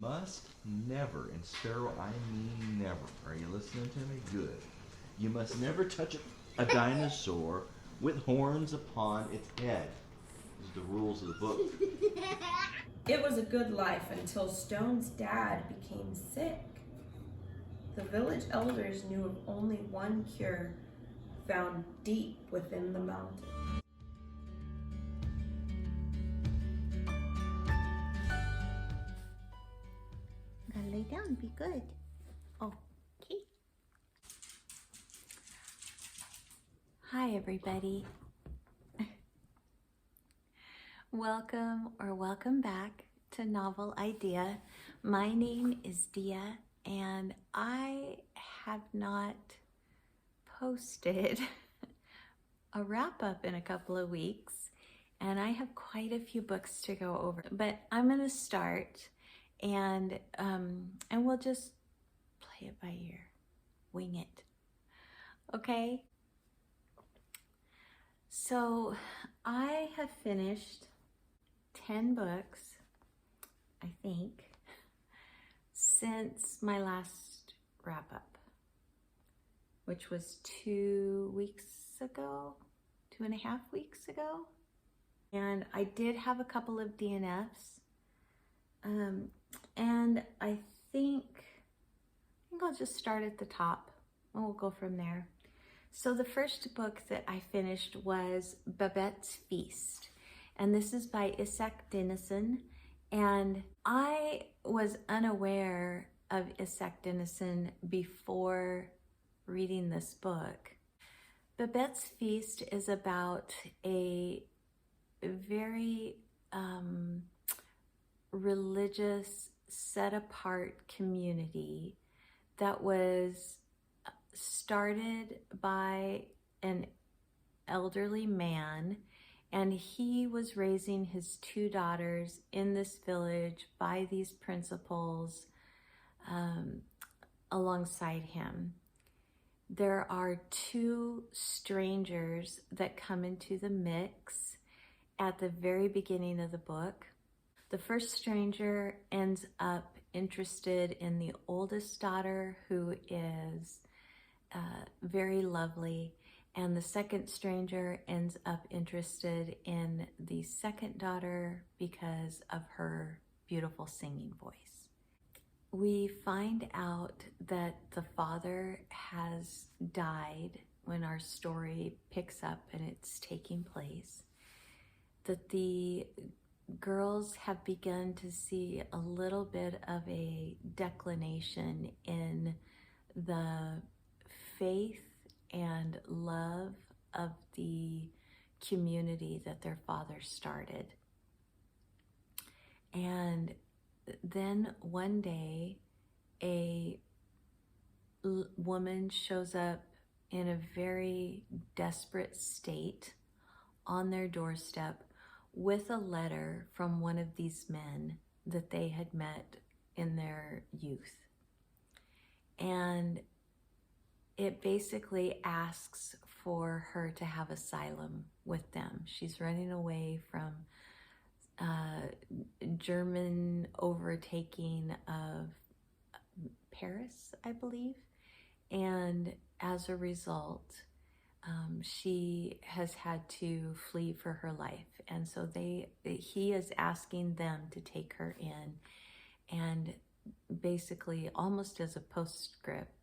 Must never, and Sparrow, I mean never. Are you listening to me? Good. You must never touch a dinosaur with horns upon its head. These are the rules of the book. It was a good life until Stone's dad became sick. The village elders knew of only one cure found deep within the mountain. Gotta lay down, be good. Okay. Hi, everybody. Welcome back to Novel Idea. My name is Dia, and I have not posted a wrap-up in a couple of weeks, and I have quite a few books to go over. But I'm going to start, and we'll just play it by ear, wing it. Okay? So I have finished 10 books, I think, since my last wrap-up, which was 2 weeks ago, 2.5 weeks ago. And I did have a couple of DNFs. And I think I'll just start at the top and we'll go from there. So the first book that I finished was Babette's Feast, and this is by Isak Dinesen. And I was unaware of Isak Dinesen before reading this book. Babette's Feast is about a very religious, set-apart community that was started by an elderly man, and he was raising his 2 daughters in this village by these principals alongside him. There are 2 strangers that come into the mix at the very beginning of the book. The first stranger ends up interested in the oldest daughter, who is very lovely, and the second stranger ends up interested in the second daughter because of her beautiful singing voice. We find out that the father has died when our story picks up and it's taking place, that the girls have begun to see a little bit of a declination in the faith and love of the community that their father started. And then one day, a woman shows up in a very desperate state on their doorstep with a letter from one of these men that they had met in their youth. And it basically asks for her to have asylum with them. She's running away from German overtaking of Paris, I believe. And as a result, she has had to flee for her life. And so he is asking them to take her in, and basically almost as a postscript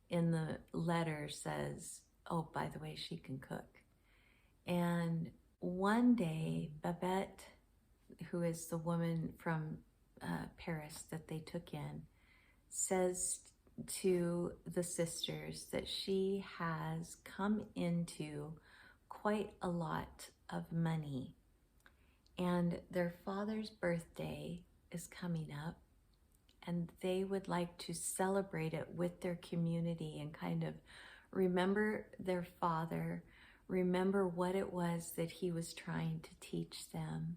in the letter says, oh, by the way, she can cook. And one day, Babette, who is the woman from Paris that they took in, says to the sisters that she has come into quite a lot of money, and their father's birthday is coming up, and they would like to celebrate it with their community and kind of remember their father, remember what it was that he was trying to teach them,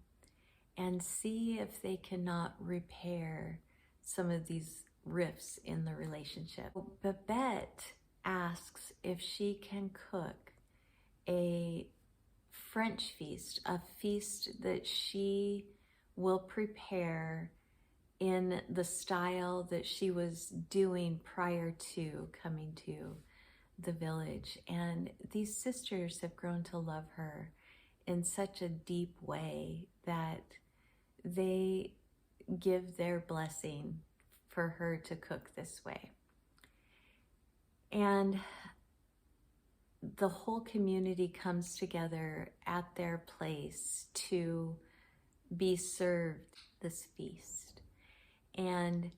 and see if they cannot repair some of these rifts in the relationship. Babette asks if she can cook a French feast, a feast that she will prepare in the style that she was doing prior to coming to the village. And these sisters have grown to love her in such a deep way that they give their blessing for her to cook this way. And the whole community comes together at their place to be served this feast. And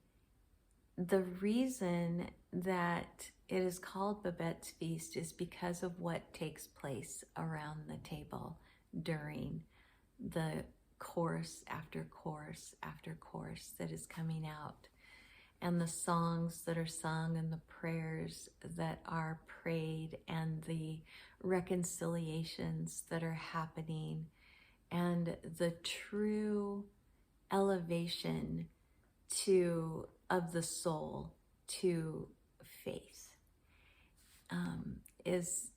the reason that it is called Babette's Feast is because of what takes place around the table during the course after course after course that is coming out, and the songs that are sung and the prayers that are prayed and the reconciliations that are happening and the true elevation of the soul to faith is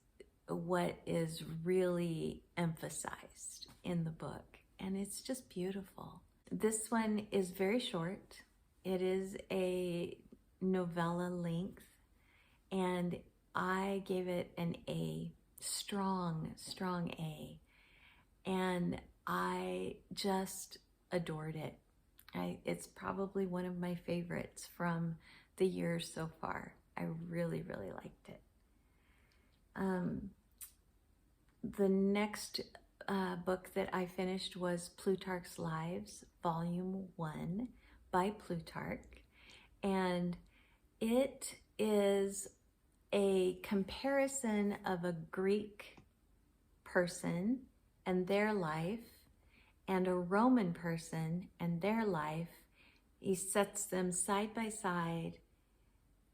what is really emphasized in the book, and it's just beautiful. This one is very short. It is a novella length, and I gave it an A, strong A, and I just adored it. It's probably one of my favorites from the year so far. I really liked it. The next book that I finished was Plutarch's Lives, Volume 1 by Plutarch. And it is a comparison of a Greek person and their life and a Roman person and their life. He sets them side by side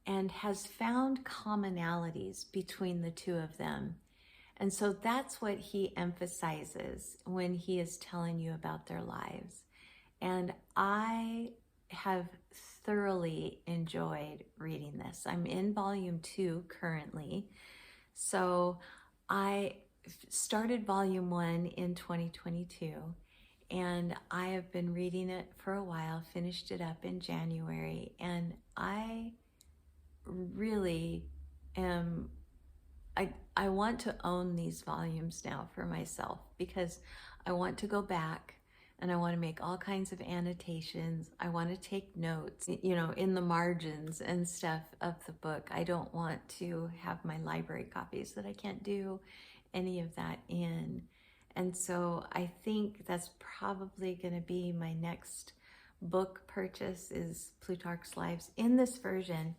and has found commonalities between the two of them. And so that's what he emphasizes when he is telling you about their lives. And I have thoroughly enjoyed reading this. I'm in volume 2 currently. So I started volume 1 in 2022, and I have been reading it for a while, finished it up in January, and I really am, I want to own these volumes now for myself, because I want to go back and I want to make all kinds of annotations. I want to take notes, you know, in the margins and stuff of the book. I don't want to have my library copies that I can't do any of that in. And so I think that's probably going to be my next book purchase, is Plutarch's Lives in this version,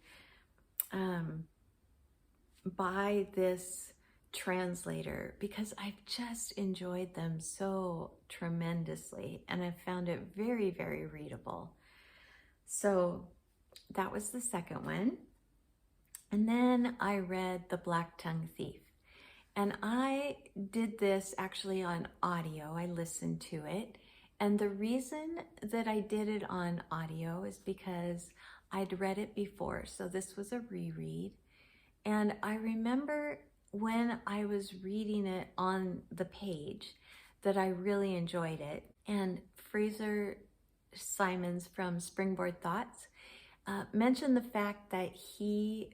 by this translator, because I've just enjoyed them so tremendously and I've found it very readable. So that was the second one. And then I read The Black-Tongued Thief, and I did this actually on audio. I listened to it, and the reason that I did it on audio is because I'd read it before, so this was a reread. And I remember when I was reading it on the page that I really enjoyed it. And Fraser Simons from Springboard Thoughts mentioned the fact that he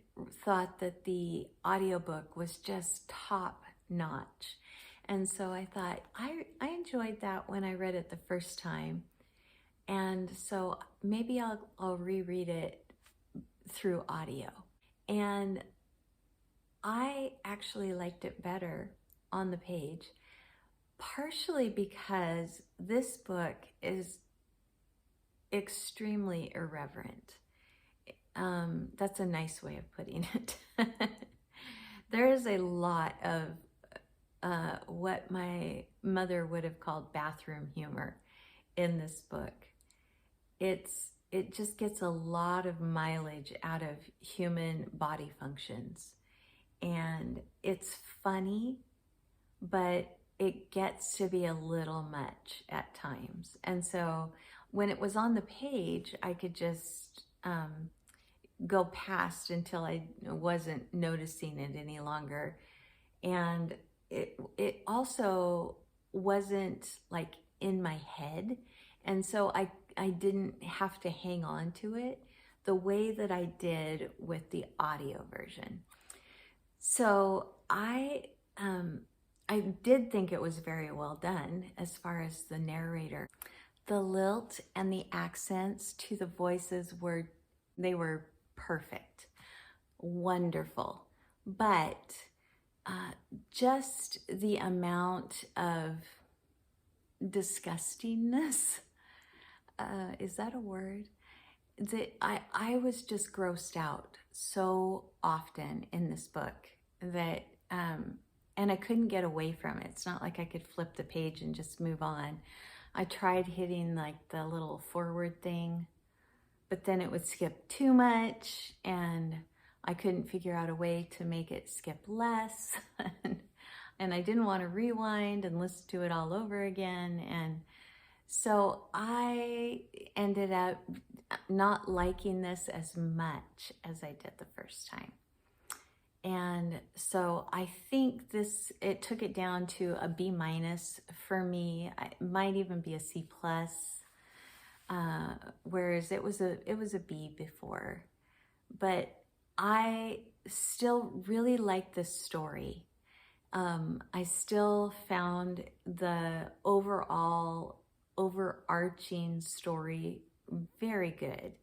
thought that the audiobook was just top notch. And so I thought, I enjoyed that when I read it the first time. And so maybe I'll reread it through audio. And I actually liked it better on the page, partially because this book is extremely irreverent. That's a nice way of putting it. There is a lot of what my mother would have called bathroom humor in this book. It just gets a lot of mileage out of human body functions. And it's funny, but it gets to be a little much at times. And so when it was on the page, I could just go past until I wasn't noticing it any longer. And it also wasn't like in my head. And so I didn't have to hang on to it the way that I did with the audio version. So I did think it was very well done as far as the narrator. The lilt and the accents to the voices were perfect, wonderful. But just the amount of disgustingness, is that a word? That I was just grossed out so often in this book that, and I couldn't get away from it. It's not like I could flip the page and just move on. I tried hitting like the little forward thing, but then it would skip too much and I couldn't figure out a way to make it skip less. And I didn't want to rewind and listen to it all over again. And so I ended up not liking this as much as I did the first time. And so I think it took it down to a B- for me. It might even be a C+, whereas it was a B before. But I still really like this story. I still found the overarching story very good.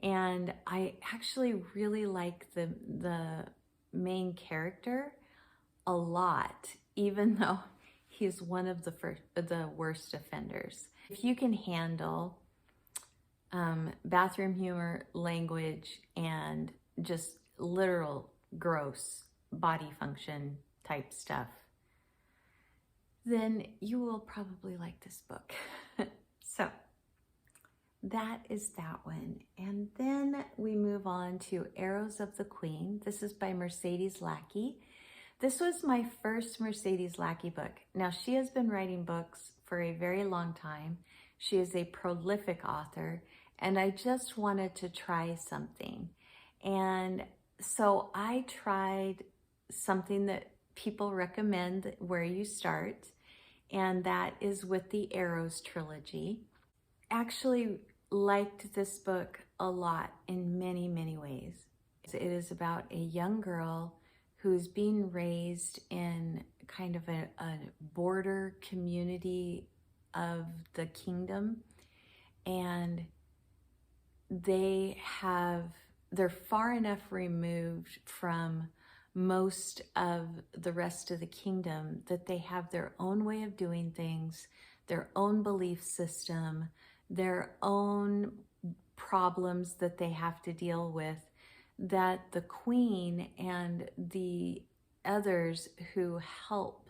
And I actually really like the main character a lot, even though he's one of the worst offenders. If you can handle bathroom humor, language, and just literal gross body function type stuff, then you will probably like this book. So that is that one. And then we move on to Arrows of the Queen. This is by Mercedes Lackey. This was my first Mercedes Lackey book. Now, she has been writing books for a very long time. She is a prolific author, and I just wanted to try something. And so I tried something that people recommend where you start, and that is with the Arrows trilogy. Actually liked this book a lot in many, many ways. It is about a young girl who's being raised in kind of a border community of the kingdom, and they're far enough removed from most of the rest of the kingdom that they have their own way of doing things, their own belief system, their own problems that they have to deal with, that the queen and the others who help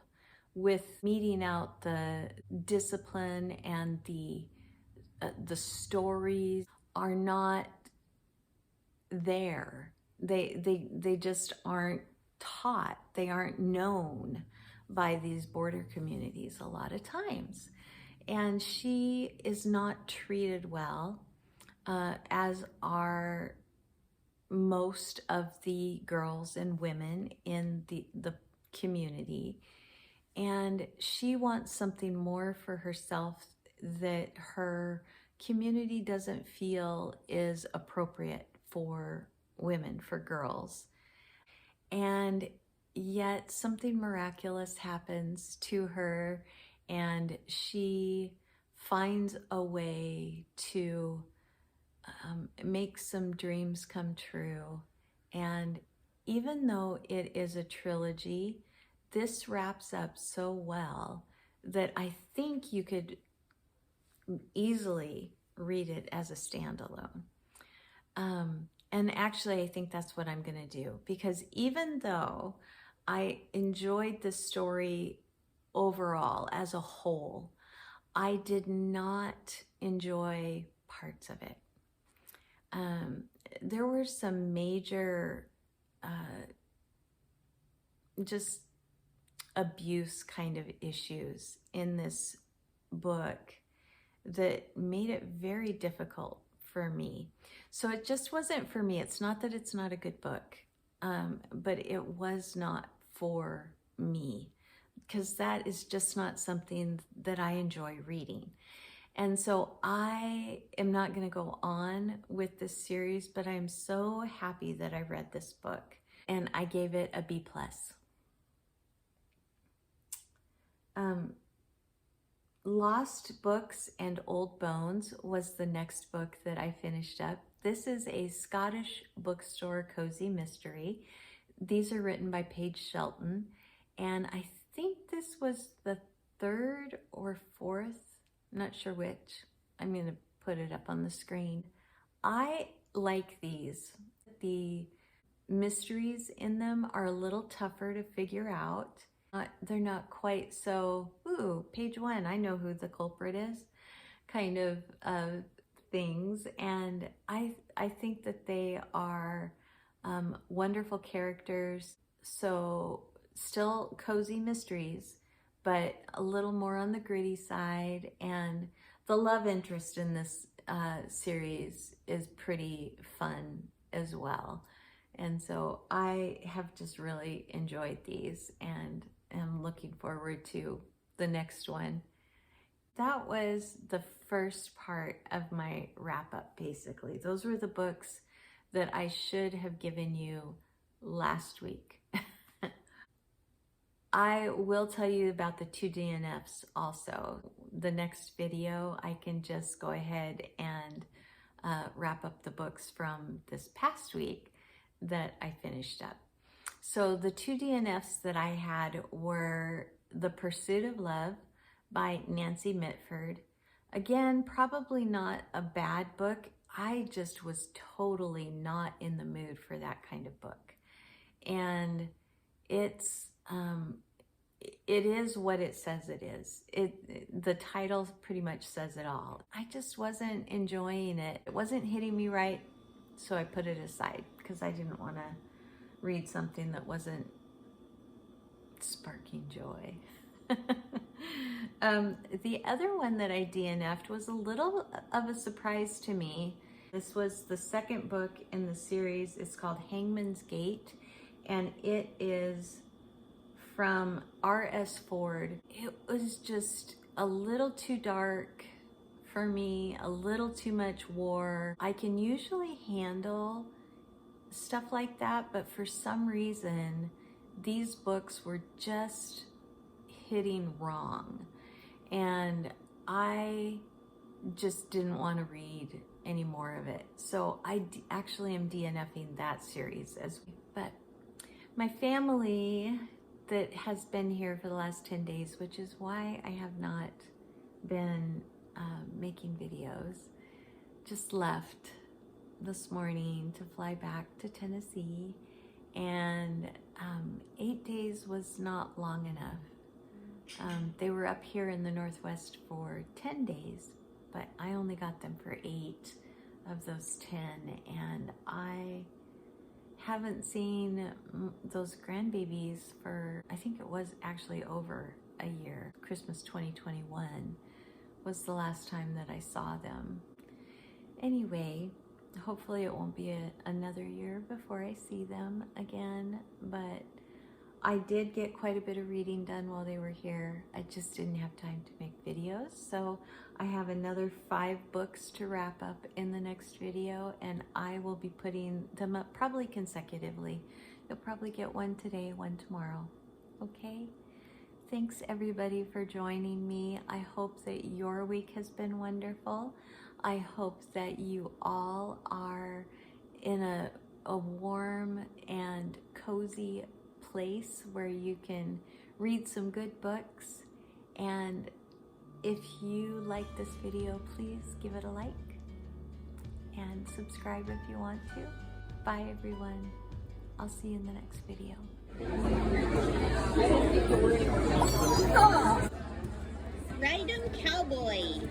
with meting out the discipline and the stories are not there. They just aren't taught. They aren't known by these border communities a lot of times. And she is not treated well, as are most of the girls and women in the community. And she wants something more for herself that her community doesn't feel is appropriate for women, for girls. And yet something miraculous happens to her, and she finds a way to make some dreams come true. And even though it is a trilogy, this wraps up so well that I think you could easily read it as a standalone. And actually, I think that's what I'm going to do, because even though I enjoyed the story overall as a whole, I did not enjoy parts of it. There were some major just abuse kind of issues in this book that made it very difficult for me. So it just wasn't for me. It's not that it's not a good book, but it was not for me, because that is just not something that I enjoy reading. And so I am not going to go on with this series, but I'm so happy that I read this book, and I gave it a B+. Lost Books and Old Bones was the next book that I finished up. This is a Scottish bookstore cozy mystery. These are written by Paige Shelton, and I think this was the third or fourth, not sure which. I'm going to put it up on the screen. I like these. The mysteries in them are a little tougher to figure out. They're not quite so, ooh, page 1, I know who the culprit is, kind of things. And I think that they are wonderful characters. So still cozy mysteries, but a little more on the gritty side. And the love interest in this series is pretty fun as well. And so I have just really enjoyed these and am looking forward to the next one. That was the first part of my wrap up, basically. Those were the books that I should have given you last week. I will tell you about the 2 DNFs also. The next video, I can just go ahead and wrap up the books from this past week that I finished up. So the 2 DNFs that I had were The Pursuit of Love by Nancy Mitford. Again, probably not a bad book. I just was totally not in the mood for that kind of book. And it is what it says it is. The title pretty much says it all. I just wasn't enjoying it. It wasn't hitting me right, so I put it aside because I didn't want to read something that wasn't sparking joy. The other one that I DNF'd was a little of a surprise to me. This was the second book in the series. It's called Hangman's Gate, and it is from R.S. Ford. It was just a little too dark for me, a little too much war. I can usually handle stuff like that, but for some reason, these books were just hitting wrong. And I just didn't want to read any more of it. So I actually am DNFing that series but my family that has been here for the last 10 days, which is why I have not been making videos, just left this morning to fly back to Tennessee, and 8 days was not long enough. They were up here in the Northwest for 10 days, but I only got them for 8 of those 10, and I haven't seen those grandbabies for, I think it was actually over a year. Christmas 2021 was the last time that I saw them. Anyway, hopefully it won't be another year before I see them again, but I did get quite a bit of reading done while they were here. I just didn't have time to make videos, so I have another 5 books to wrap up in the next video, and I will be putting them up probably consecutively. You'll probably get one today, one tomorrow, okay? Thanks everybody for joining me. I hope that your week has been wonderful. I hope that you all are in a warm and cozy place where you can read some good books. And if you like this video, please give it a like and subscribe if you want to. Bye everyone. I'll see you in the next video. Ride 'em, cowboy.